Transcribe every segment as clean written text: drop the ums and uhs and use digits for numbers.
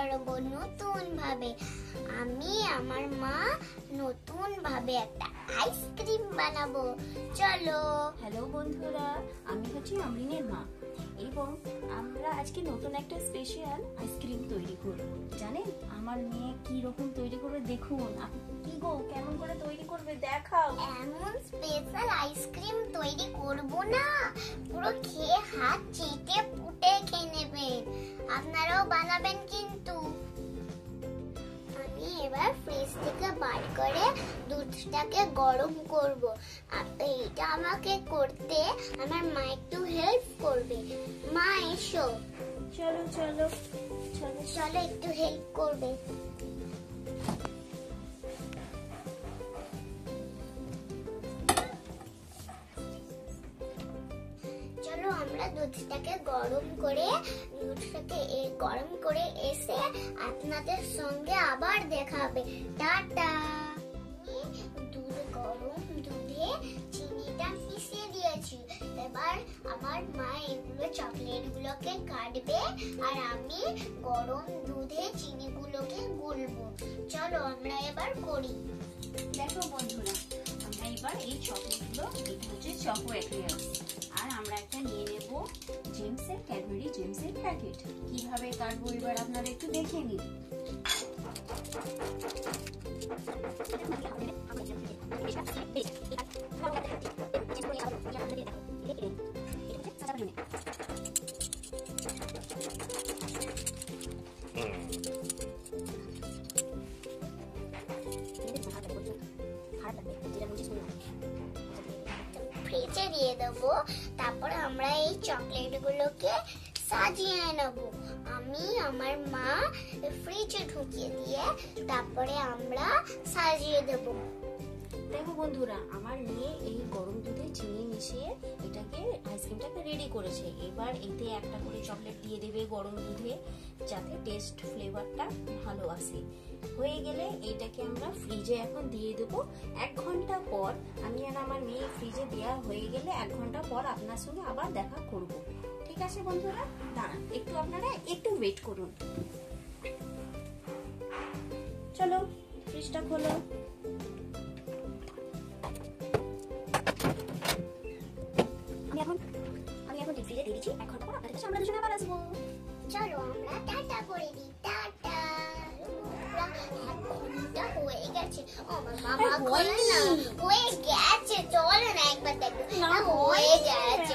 বানাবো নতুন ভাবে। আমি আমার মা নতুন ভাবে একটা আইসক্রিম বানাবো। চলো। হ্যালো বন্ধুরা, আমি হচ্ছি আমরিনের মা এবং আমরা আজকে নতুন একটা স্পেশাল আইসক্রিম তৈরি করব। জানেন আমার মেয়ে কি রকম তৈরি করবে দেখুন। কি গো, কেমন করে তৈরি করবে দেখাও। এমন স্পেশাল আইসক্রিম তৈরি করব না, পুরো খেয়ে হাত চেটে পুটে খেয়ে নেবেন। আপনারাও বানাবেন কিন্তু। আমি এবার ফ্রিজ থেকে বার করে দুধটাকে গরম করব। এটা আমাকে করতে আমার মা একটু হেল্প করবে। মা এসো। চলো চলো চলো চলো, একটু হেল্প করবে। চলো আমরা দুধটাকে গরম করে এসে আপনাদের সঙ্গে আবার দেখা হবে। টাটা। গরম দুধে চিনিটা মিশিয়ে দিয়েছি। এবার আমার মা এগুলো চকলেট গুলোকে কাটবে আর আমি গরম দুধে চিনিগুলোকে গুলবো। চলো আমরা এবার করি। দেখো বন্ধুরা, আমরা এবার এই চকলেটগুলো, এটা হচ্ছে চকো এক্লেয়ার্স, আর আমরা একটা নিয়ে নেব জেমসের ক্যাডবেরি জেমসের প্যাকেট। কিভাবে কাটবো এবার আপনারা একটু দেখে নিন। ফ্রিজে দিয়ে দেবো। তারপর আমরা এই চকলেট গুলোকে সাজিয়ে নেব। আমি আমার মা ফ্রিজে ঢুকিয়ে দিয়ে তারপরে আমরা সাজিয়ে দেব। দেখো বন্ধুরা, আমার মেয়ে এই গরম দুধে চিনি মিশিয়ে এটাকে আইসক্রিমটাকে রেডি করেছে। এবার এতে একটা করে চকলেট দিয়ে দেবে গরম দুধে, যাতে টেস্ট ফ্লেভারটা ভালো আসে। হয়ে গেলে এইটাকে আমরা ফ্রিজে এখন দিয়ে দেবো। 1 ঘন্টা পর, আমি আর আমার মেয়ে ফ্রিজে দেওয়া হয়ে গেলে 1 ঘন্টা পর আপনার সঙ্গে আবার দেখা করব। ঠিক আছে বন্ধুরা, দাঁড়ান একটু, আপনারা একটু ওয়েট করুন। চলো ফ্রিজটা খোলো। আমি এখন ফ্রিজে দিয়ে দিচ্ছি। 1 ঘন্টা পর আপনাদের কাছে আমরা দুজনে আবার আসবো। চলো আমরা টাটা করে দিই। টাটা। 1 ঘন্টা হয়ে গেছে। ও মামা করে না, হয়ে গেছে। চলো না একবার দেখো। হয়ে গেছে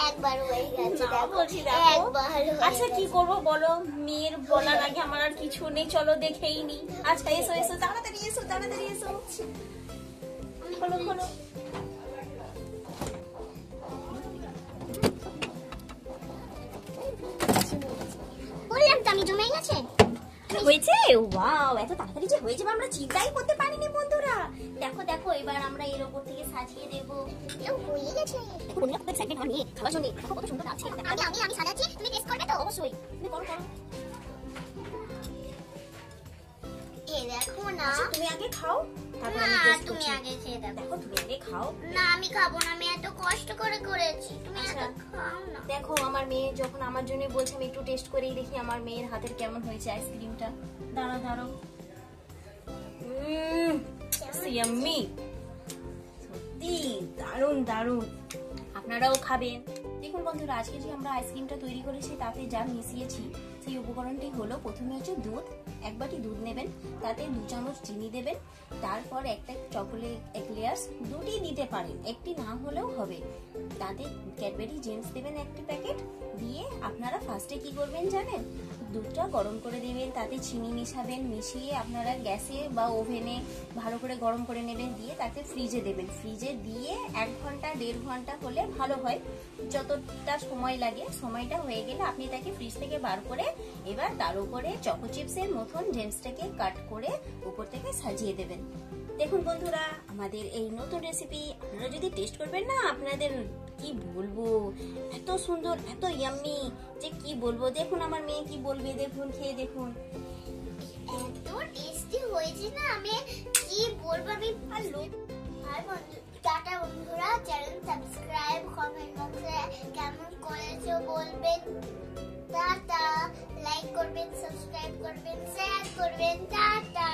একবার হয়ে গেছে। আচ্ছা কি করবো বলো, মেয়ের বলার আগে আমার আর কিছু নেই, চলো দেখেই নি। আচ্ছা এসো এসো, তাড়াতাড়ি এসো তাড়াতাড়ি এসো। খোলো খোলো। বললাম তো আমি জমে গেছে। হয়েছে? ওয়াও, এত তাড়াতাড়ি যে হয়ে যাবে আমরা চিন্তাই করতে পারিনি বন্ধুরা। দেখো দেখো, এবার আমরা এর উপর থেকে সাজিয়ে দেব। হয়ে গেছে। বন্ধুরা কত এক্সাইটেড আমার মেয়ে খাওয়ার জন্য। দেখো কত সুন্দর লাগছে। আমি সাজাচ্ছি, তুমি টেস্ট করবে তো? অবশ্যই, তুমি করো করো। এই দেখো না। তুমি আগে খাও, তারপর আমি না, টেস্ট তুমি করছি। আগে খেয়ে দেখো। দেখো তুমি আগে খাও। না আমি খাবো না, আমি এত কষ্ট করে করেছি। তুমি আচ্ছা। আগে খাও না। দেখো আমার মেয়ে যখন আমার জন্য বলছে, আমি একটু টেস্ট করেই দেখি আমার মেয়ের হাতের কেমন হয়েছে আইসক্রিমটা। দাঁড়াও দাঁড়াও। ইয়াম্মি, সত্যি দারুণ দারুণ। আপনারাও খাবেন। দেখুন বন্ধুরা, আজকে যে আমরা আইসক্রিমটা তৈরি করেছি তাতে যা মিশিয়েছি সেই উপকরণটি হলো, প্রথমে হচ্ছে দুধ। 1 বাটি দুধ নেবেন, তাতে 2 চামচ চিনি দেবেন, তারপর একটা চকোলেট এক্লেয়ার্স, 2টি দিতে পারেন, 1টি না হলেও হবে। তাতে ক্যাডবেরি জেমস দেবেন 1টি প্যাকেট দিয়ে। আপনারা ফার্স্টে কি করবেন জানেন, দুধটা গরম করে দেবেন, তাতে চিনি মিশাবেন, মিশিয়ে আপনারা গ্যাসে বা ওভেনে ভালো করে গরম করে নেবেন, দিয়ে তাকে ফ্রিজে দেবেন। ফ্রিজে দিয়ে 1 ঘন্টা 1.5 ঘন্টা হলে ভালো হয়, যতটা সময় লাগে। সময়টা হয়ে গেলে আপনি তাকে ফ্রিজ থেকে বার করে এবার তার উপরে চকো চিপসের মতন জেমসটাকে কাট করে উপর থেকে সাজিয়ে দেবেন। দেখুন বন্ধুরা, আমাদের এই নতুন রেসিপি আপনারা যদি টেস্ট করবেন না, আপনাদের কি বলবো, এত সুন্দর এত ইয়াম্মি যে কি বলবো। দেখুন আমার মেয়ে কি বলবে, দেখুন খেয়ে দেখুন। এত টেস্টি হয়েছে না, আমি কি বলবো। আমি ভালো। আর টাটা বন্ধুরা, চ্যানেল সাবস্ক্রাইব, কমেন্ট বক্সে কেমন করেছো বলবেন। টাটা। করবেন, সাবস্ক্রাইব করবেন, শেয়ার করবেন। টাটা।